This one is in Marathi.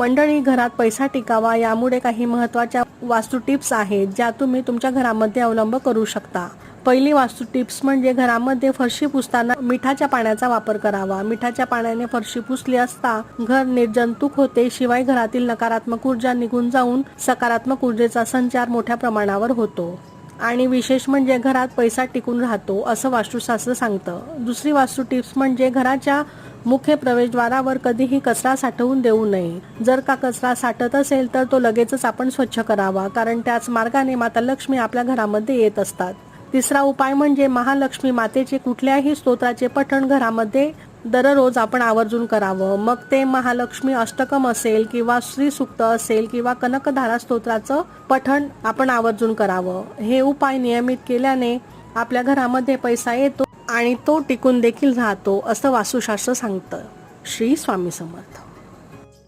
मंडळी, घरात पैसा टिकावा यामुळे काही महत्त्वाच्या वास्तू टिप्स आहेत ज्या तुम्ही तुमच्या घरामध्ये अवलंब करू शकता. पहिली वास्तू टिप्स म्हणजे घरामध्ये फरशी पुसताना मिठाच्या पाण्याचा वापर करावा. मिठाच्या पाण्याने फरशी पुसली असता घर निर्जंतुक होते. शिवाय घरातील नकारात्मक ऊर्जा निघून जाऊन सकारात्मक ऊर्जेचा संचार मोठ्या प्रमाणावर होतो आणि विशेष म्हणजे घरात पैसा टिकून राहतो असं वास्तुशास्त्र सांगतं. दुसरी वास्तू टिप्स म्हणजे घराच्या मुख्य प्रवेशद्वारावर कधीही कचरा साठवून देऊ नये. जर का कचरा साठत असेल तर तो लगेचच आपण स्वच्छ करावा, कारण त्याच मार्गाने माता लक्ष्मी आपल्या घरामध्ये येत असतात. तिसरा उपाय म्हणजे महालक्ष्मी मातेचे कुठल्याही स्तोत्राचे पठण घरामध्ये दररोज आपण आवर्जून करावं. मग ते महालक्ष्मी अष्टकम असेल किंवा श्री सूक्त असेल किंवा कनकधारा स्तोत्राचं पठण आपण आवर्जून करावं. हे उपाय नियमित केल्याने आपल्या घरामध्ये पैसा येतो आणि तो टिकून देखील राहतो असं वास्तुशास्त्र सांगतं. श्री स्वामी समर्थ.